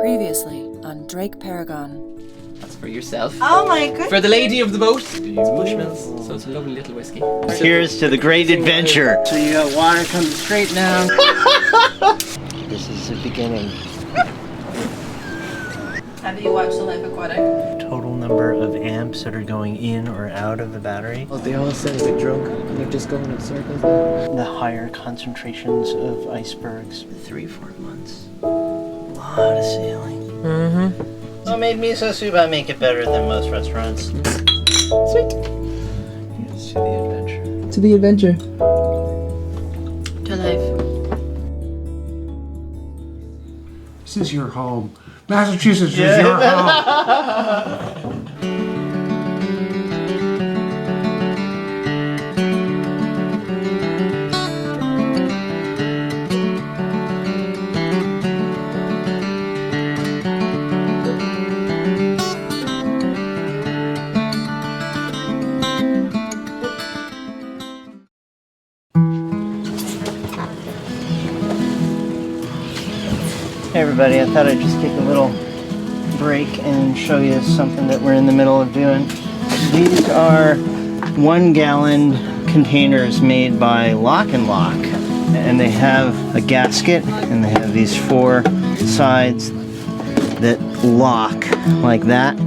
Previously on DrakeParagon. That's for yourself. Oh my goodness. For the lady of the boat. It's Bushmills, so it's a lovely little whiskey. Cheers to the great adventure. So you got water coming straight down. This is the beginning. Have you watched The Life Aquatic? Total number of amps that are going in or out of the battery. Oh, they all sound a bit drunk. They're just going in circles now. The higher concentrations of icebergs. 3-4 months. A lot of sailing. Mm-hmm. Well, made miso soup, I make it better than most restaurants. Sweet. Here's to the adventure. To the adventure. To life. This is your home. Massachusetts is your home. Hey everybody, I thought I'd just take a little break and show you something that we're in the middle of doing. These are 1 gallon containers made by Lock & Lock, and they have a gasket and they have these 4 sides that lock like that,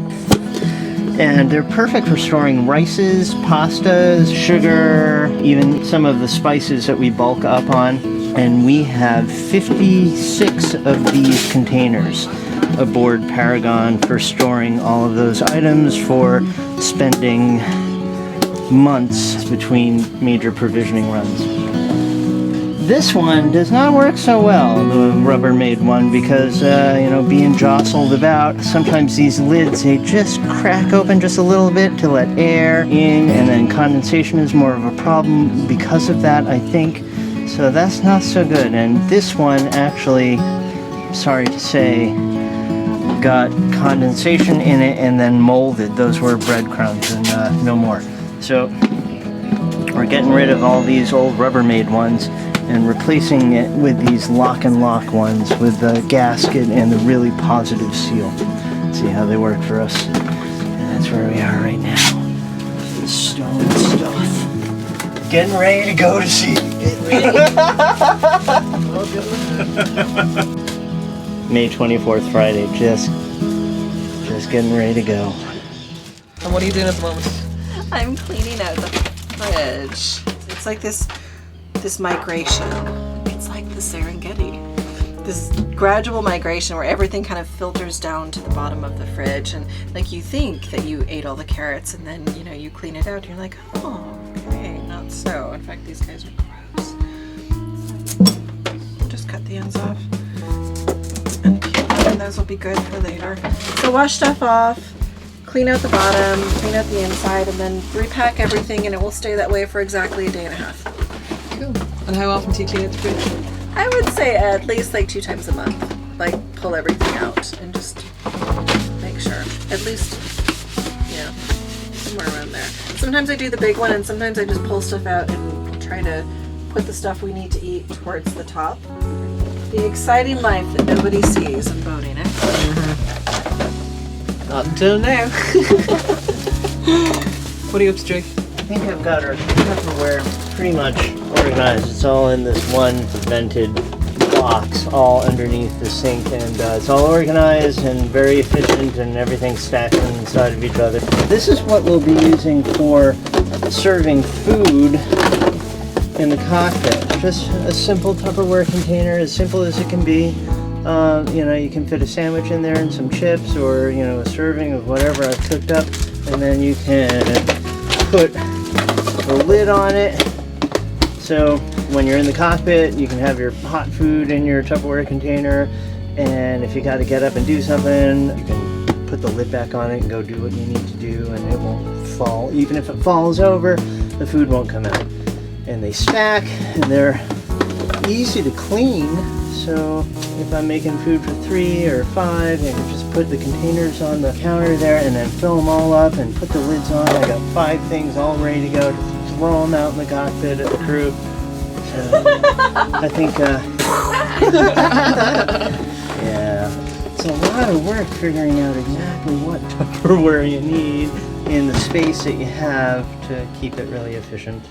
and they're perfect for storing rices, pastas, sugar, even some of the spices that we bulk up on. And we have 56 of these containers aboard Paragon for storing all of those items, for spending months between major provisioning runs. This one does not work so well, the Rubbermaid one, because, being jostled about, sometimes these lids, they just crack open just a little bit to let air in, and then condensation is more of a problem because of that, I think. So that's not so good. And this one actually, sorry to say, got condensation in it and then molded. Those were breadcrumbs and no more. So we're getting rid of all these old Rubbermaid ones and replacing it with these Lock & Lock ones with the gasket and the really positive seal. See how they work for us. And that's where we are right now. The stone stuff. Getting ready to go to sea. May 24th, Friday. Just getting ready to go. And what are you doing at the moment? I'm cleaning out the fridge. It's like this migration. It's like the Serengeti. This gradual migration where everything kind of filters down to the bottom of the fridge, and like you think that you ate all the carrots, and then you clean it out and you're like, oh, okay, not so. In fact, these guys are gross. Just cut the ends off and peel them, and those will be good for later. So wash stuff off, clean out the bottom, clean out the inside, and then repack everything, and it will stay that way for exactly a day and a half. Cool. And how often do you clean out the fridge? I would say at least like 2 times a month. Like pull everything out and just make sure. At least, somewhere around there. Sometimes I do the big one, and sometimes I just pull stuff out and try to put the stuff we need to eat towards the top. The exciting life that nobody sees in boating, eh? Not until now. What are you up to, Drake? I think I've got our Tupperware pretty much organized. It's all in this one vented box, all underneath the sink, and it's all organized and very efficient, and everything's stacked inside of each other. This is what we'll be using for serving food in the cockpit. Just a simple Tupperware container, as simple as it can be. You can fit a sandwich in there and some chips, or a serving of whatever I've cooked up, and then you can put the lid on it, so when you're in the cockpit you can have your hot food in your Tupperware container, and if you got to get up and do something, you can put the lid back on it and go do what you need to do, and it won't fall. Even if it falls over, the food won't come out. And they stack, and they're easy to clean, so if I'm making food for 3 or 5, I can just put the containers on the counter there and then fill them all up and put the lids on. I got 5 things all ready to go. Just throw them out in the cockpit at the crew. So I think, yeah. It's a lot of work figuring out exactly what Tupperware you need in the space that you have to keep it really efficient.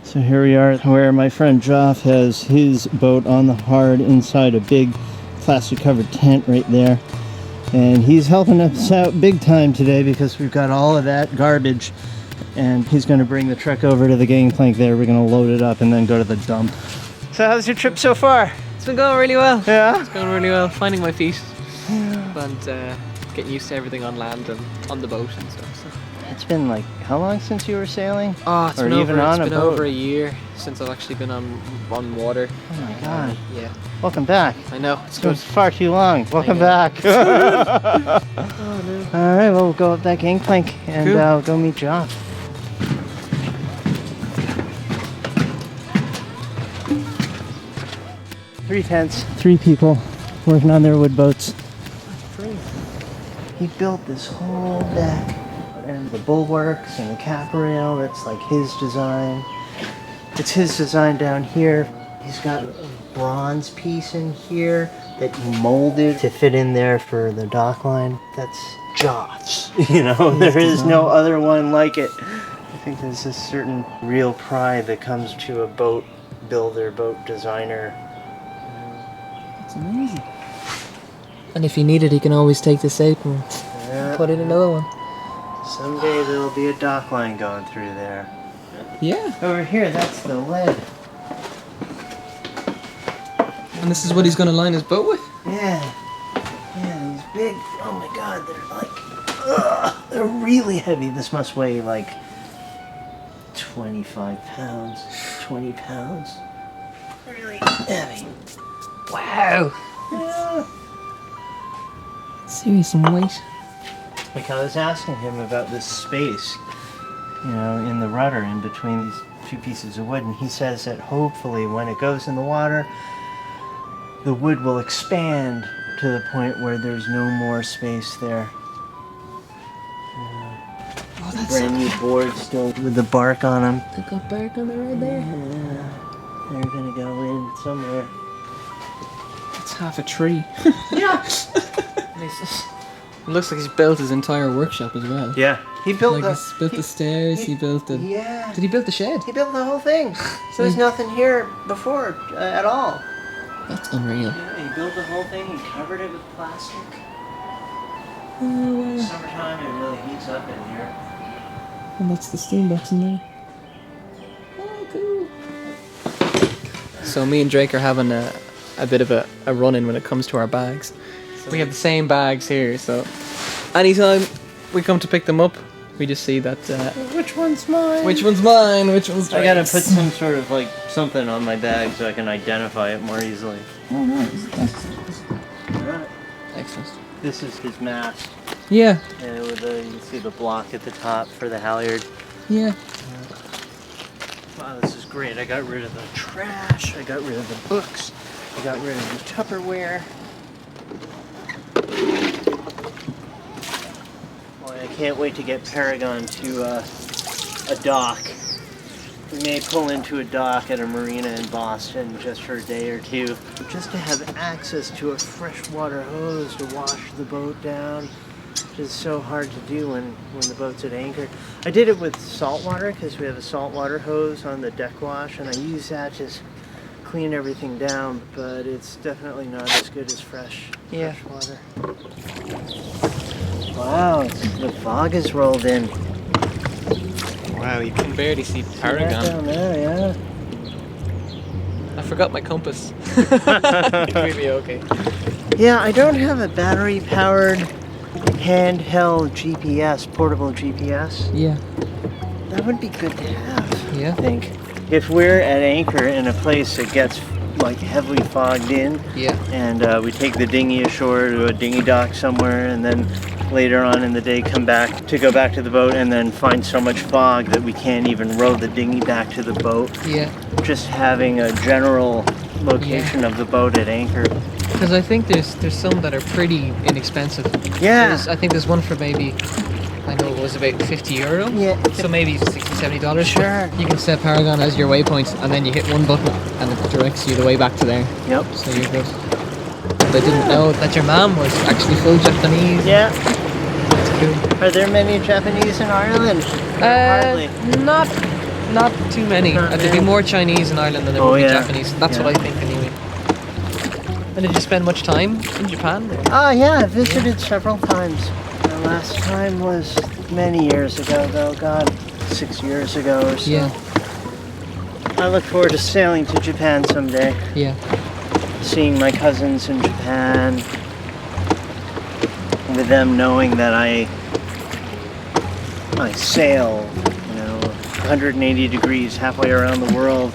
So here we are where my friend Joff has his boat on the hard inside a big plastic covered tent right there. And he's helping us out big time today because we've got all of that garbage. And he's going to bring the truck over to the gangplank there. We're going to load it up and then go to the dump. So how's your trip so far? It's been going really well. Yeah? It's going really well. Finding my feet and getting used to everything on land and on the boat and stuff. So. It's been like, how long since you were sailing? Oh, it's or been, even over, on it's a been boat? over a year since I've actually been on water. Oh my god. Yeah. Welcome back. I know. It's It's good. been far too long. Welcome know. back. Oh, no. Alright, well, we'll go up that gangplank and Cool. we'll go meet John. 3 tents, 3 people working on their wood boats. He built this whole deck and the bulwarks and the cap rail. That's like his design. It's his design down here. He's got a bronze piece in here that he molded to fit in there for the dock line. That's Joff's. You know, there is no other one like it. I think there's a certain real pride that comes to a boat builder, boat designer. It's amazing. And if you need it, you can always take this out and Yeah. put in another one. Someday there'll be a dock line going through there. Yeah. Over here, that's the lead. And this is what he's going to line his boat with? Yeah. Yeah, these big, oh my god, they're like, they're really heavy. This must weigh like 25 pounds, 20 pounds. Really heavy. Wow. Yeah. Serious weight. Like I was asking him about this space, you know, in the rudder in between these 2 pieces of wood, and he says that hopefully when it goes in the water, the wood will expand to the point where there's no more space there. Oh, that's Brand new boards still with the bark on them. They've got bark on it right there. Yeah, they're gonna go in somewhere. It's half a tree. Yeah. It looks like he's built his entire workshop as well. Yeah. He built Like he's built the stairs, he built the... Yeah. Did he build the shed? He built the whole thing. So there's nothing here before at all. That's unreal. Yeah, he built the whole thing. He covered it with plastic. Oh, wow. Summertime, it really heats up in here. And that's the steam box in there. Oh, cool. So me and Drake are having a bit of a run-in when it comes to our bags. We have the same bags here, so anytime we come to pick them up, we just see that Which one's mine? which one's mine, which one's I gotta Drake's. put some sort of like something on my bag so I can identify it more easily. Oh, nice. Excellent. This is his mast. Yeah, With the, you can see the block at the top for the halyard. yeah. Wow, this is great. I got rid of the trash. I got rid of the books. I got rid of the Tupperware. Boy, I can't wait to get Paragon to a dock. We may pull into a dock at a marina in Boston just for a day or two, just to have access to a freshwater hose to wash the boat down, which is so hard to do when the boat's at anchor. I did it with salt water because we have a saltwater hose on the deck wash, and I use that to clean everything down, but it's definitely not as good as fresh water. Wow, the fog has rolled in. Wow, you can barely see That Paragon. down there, I forgot my compass. It's really okay. yeah. I don't have a battery-powered handheld GPS, portable GPS. Yeah. That would be good to have, Yeah. I think. If we're at anchor in a place that gets like heavily fogged in, Yeah. and we take the dinghy ashore to a dinghy dock somewhere, and then later on in the day come back to go back to the boat, and then find so much fog that we can't even row the dinghy back to the boat. Yeah. Just having a general location of the boat at anchor. Because I think there's some that are pretty inexpensive. Yeah. I think there's one for maybe, I know it was about €50. Yeah. So maybe $60, $70. Sure. You can set Paragon as your waypoint, and then you hit one button, and it directs you the way back to there. Yep. So you're good. I didn't know that your mom was actually full Japanese. Yeah. That's cool. Are there many Japanese in Ireland? Hardly. Not too many. Not There'd be many. more Chinese in Ireland than there Oh, would be yeah. Japanese. That's what I think anyway. And did you spend much time in Japan? Yeah, I visited several times. The last time was many years ago, though. God, 6 years ago or so. Yeah. I look forward to sailing to Japan someday. Yeah. Seeing my cousins in Japan. With them knowing that I sail, 180 degrees halfway around the world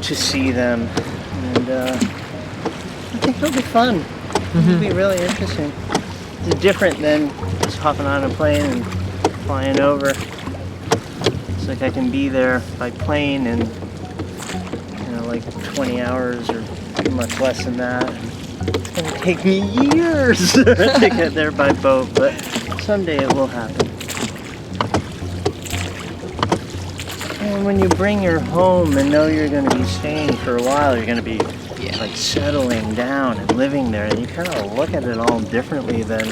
to see them. And I think it'll be fun. It'll be really interesting. It's different than just hopping on a plane and flying over. It's like I can be there by plane in, like 20 hours or much less than that. It's gonna take me years to get there by boat, but someday it will happen. And when you bring your home and know you're gonna be staying for a while, you're gonna be like settling down and living there, and you kind of look at it all differently than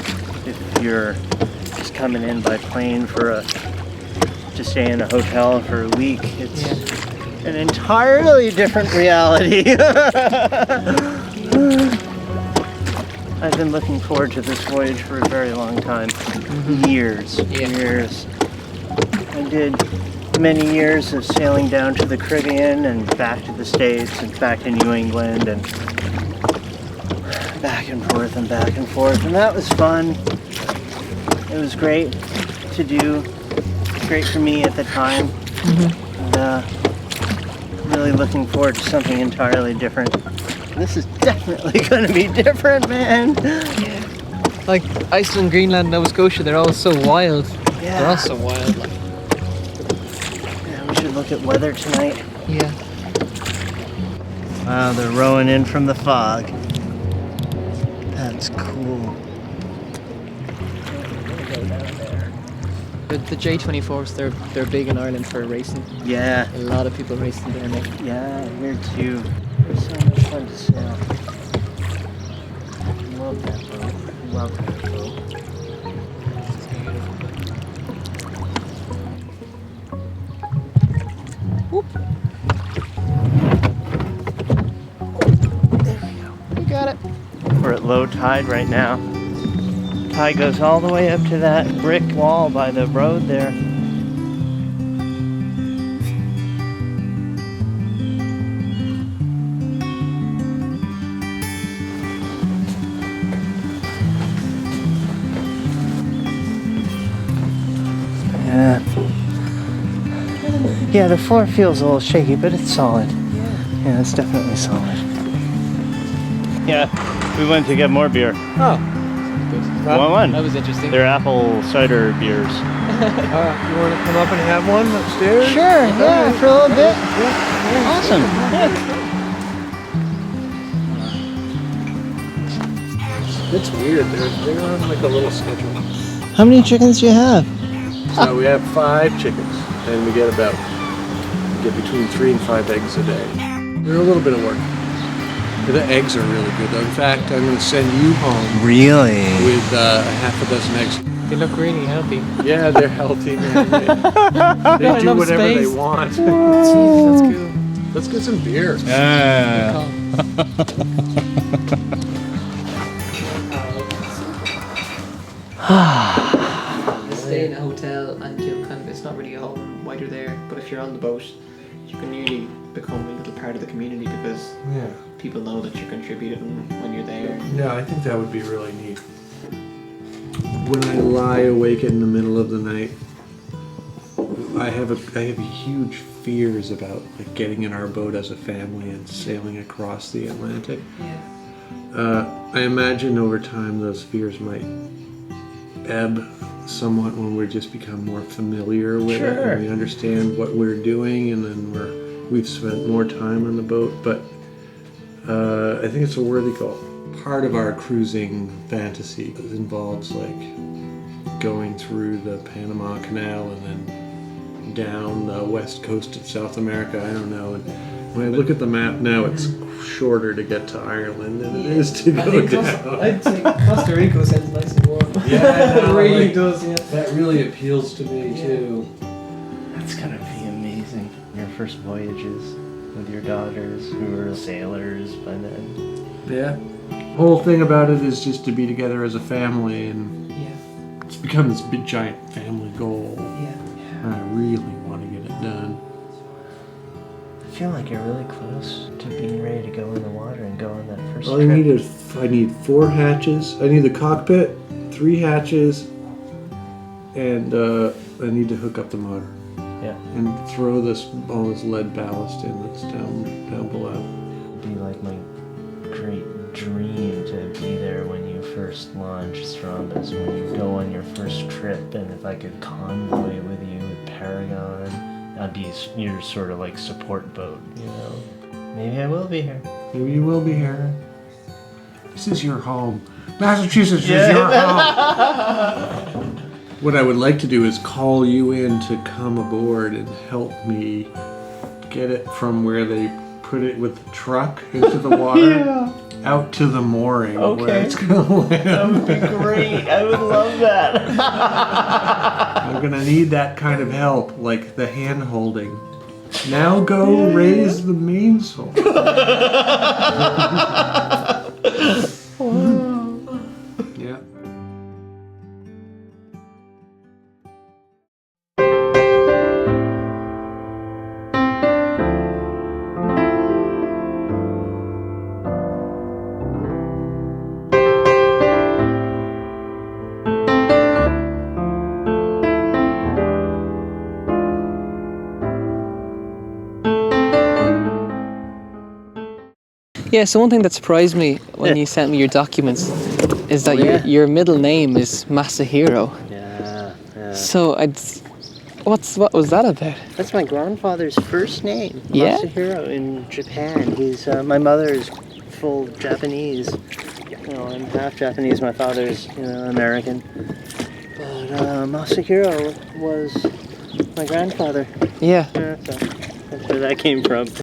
if you're just coming in by plane to stay in a hotel for a week. It's an entirely different reality. I've been looking forward to this voyage for a very long time. Years. I did many years of sailing down to the Caribbean and back to the States and back to New England and back and forth, and that was fun. It was great to do, great for me at the time. And, really looking forward to something entirely different. This is definitely going to be different, man. Like Iceland, Greenland, Nova Scotia, they're all so wild. Yeah. They're all so wild. Like. Yeah, we should look at weather tonight. Yeah. Wow, they're rowing in from the fog. That's cool. The J24s, they're big in Ireland for racing. Yeah. A lot of people racing there now. Yeah, here too. It's so much fun to sail. Love that boat. Love that boat. Whoop. There we go. You got it. We're at low tide right now. Tide goes all the way up to that brick wall by the road there. Yeah, the floor feels a little shaky, but it's solid. Yeah, it's definitely solid. Yeah, we went to get more beer. Oh. One. That was interesting. They're apple cider beers. You want to come up and have one upstairs? Sure, yeah, for a little bit. Awesome. It's weird. They're on like a little schedule. How many chickens do you have? So we have 5 chickens, and we get between 3 and 5 eggs a day. They're a little bit of work. The eggs are really good, though. In fact, I'm going to send you home Really? with half a dozen eggs. They look really healthy. Yeah, they're healthy, man. They do enough whatever they space. want. Jeez, that's cool. Let's get some beer. Stay in a hotel and it's not really a home while you're there, but if you're on the boat, you can really become a little part of the community because people know that you're contributing when you're there. Yeah, I think that would be really neat. When I lie awake in the middle of the night, I have huge fears about like getting in our boat as a family and sailing across the Atlantic. Yeah. I imagine over time those fears might ebb somewhat when we just become more familiar with it and we understand what we're doing, and then we've spent more time on the boat. But I think it's a worthy goal. Part of our cruising fantasy involves like going through the Panama Canal and then down the west coast of South America. I don't know, and When I look at the map now, it's shorter to get to Ireland than it is to go down. I'd say Costa Rica sounds nice and warm. Yeah, It really does, yeah. That really appeals to me too. That's gonna be amazing. Your first voyages with your daughters who were sailors by then. Yeah. The whole thing about it is just to be together as a family, and Yeah. it's become this big giant family goal. Yeah. I really want to get it done. I feel like you're really close to being ready to go in the water and go on that first All I trip. need is I need 4 hatches. I need the cockpit, 3 hatches, and I need to hook up the motor Yeah. and throw all this lead ballast in that's down below. It'd be like my great dream to be there when you first launch Strombus, when you go on your first trip, and if I could convoy with you with Paragon, I'd be your sort of like support boat, you know. Maybe I will be here. Maybe you will be here. This is your home. Massachusetts is your home. What I would like to do is call you in to come aboard and help me get it from where they put it with the truck into the water out to the mooring where Okay. it's going to land. That would be great. I would love that. I'm going to need that kind of help, like the hand holding. Now go raise the mainsail. Yeah. Yeah, so one thing that surprised me when Yeah. you sent me your documents is that Yeah. your middle name is Masahiro. Yeah. So what was that about? That's my grandfather's first name. Yeah? Masahiro in Japan. He's my mother is full Japanese. You know, I'm half Japanese. My father's American. But Masahiro was my grandfather. Yeah. Yeah, so that's where that came from.